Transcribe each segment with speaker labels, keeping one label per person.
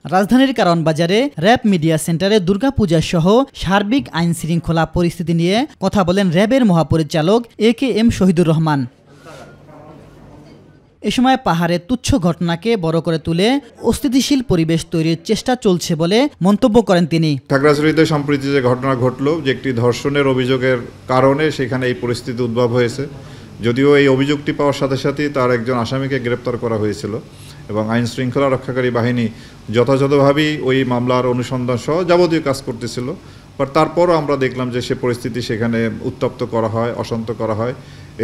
Speaker 1: রাজধানীর কারণ বাজারে র্যাব মিডিয়া সেন্টারে দুর্গাপূজা সহ সার্বিক আইন শৃঙ্খলা পরিস্থিতি নিয়ে কথা বলেন র্যাবের মহাপরিচালক AKM শহীদুর রহমান। এ সময় পাহাড়ের তুচ্ছ ঘটনাকে বড় করে তুলে অস্থিতিশীল পরিবেশ তৈরির চেষ্টা চলছে বলে মন্তব্য করেন তিনি।
Speaker 2: খাগড়াছড়িতে সম্প্রতি যে ঘটনা ঘটলো, যে একটি ধর্ষণের অভিযোগের কারণে সেখানে এই পরিস্থিতি উদ্ভব হয়েছে। যদিও এই অভিযোগটি পাওয়ার সাথে সাথেই তার একজন আসামিকে গ্রেপ্তার করা হয়েছিল এবং আইন শৃঙ্খলা রক্ষাকারী বাহিনী যথাযথভাবেই ওই মামলার অনুসন্ধান সহ যাবতীয় কাজ করতেছিল। বাট তারপরও আমরা দেখলাম যে সে পরিস্থিতি সেখানে উত্তপ্ত করা হয়, অশান্ত করা হয়।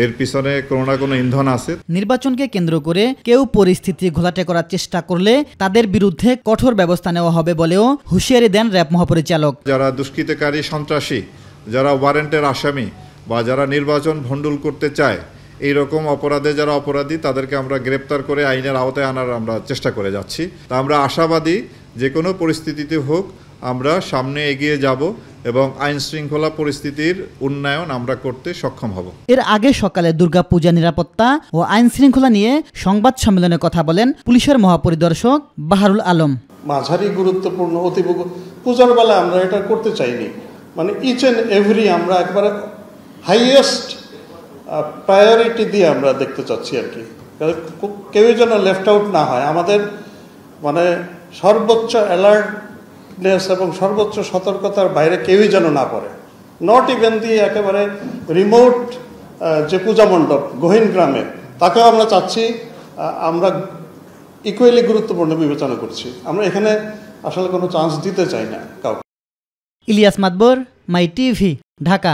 Speaker 2: এর পিছনে কোনো না কোনো ইন্ধন আছে।
Speaker 1: নির্বাচনকে কেন্দ্র করে কেউ পরিস্থিতি ঘোলাটে করার চেষ্টা করলে তাদের বিরুদ্ধে কঠোর ব্যবস্থা নেওয়া হবে বলেও হুঁশিয়ারি দেন র্যাব মহাপরিচালক।
Speaker 2: যারা দুষ্কৃতকারী, সন্ত্রাসী, যারা ওয়ারেন্টের আসামি বা যারা নির্বাচন ভণ্ডুল করতে চায়, এই রকম অপরাধে যারা অপরাধী তাদেরকে আমরা গ্রেপ্তার করে আইনের আওতায় আনার আমরা চেষ্টা করে যাচ্ছি। তা আমরা আশাবাদী যে কোনো পরিস্থিতিতে হোক আমরা সামনে এগিয়ে যাব এবং আইন শৃঙ্খলা পরিস্থিতির উন্নয়ন আমরা করতে সক্ষম হব।
Speaker 1: এর আগে সকালে দুর্গাপূজা নিরাপত্তা ও আইন শৃঙ্খলা নিয়ে সংবাদ সম্মেলনে কথা বলেন পুলিশের মহাপরিদর্শক বাহারুল আলম।
Speaker 3: মাঝারি গুরুত্বপূর্ণ অতি পূজার বেলা আমরা এটা করতে চাইনি, মানে ইচ অ্যান্ড এভরি আমরা একবারে হাইয়েস্ট প্রায়োরিটি দিয়ে আমরা দেখতে চাচ্ছি আর কি, কেউই যেন লেফট আউট না হয়। আমাদের মানে সর্বোচ্চ অ্যালার্টনেস এবং সর্বোচ্চ সতর্কতার বাইরে কেউই যেন না পড়ে। নট ইভেন দিয়ে একেবারে রিমোট যে পূজা মণ্ডপ গহীন গ্রামে, তাকেও আমরা চাচ্ছি, আমরা ইকুয়ালি গুরুত্বপূর্ণ বিবেচনা করছি। আমরা এখানে আসলে কোনো চান্স দিতে চাই না কাউকে।
Speaker 1: ইলিয়াস মাতবর, মাই টিভি, ঢাকা।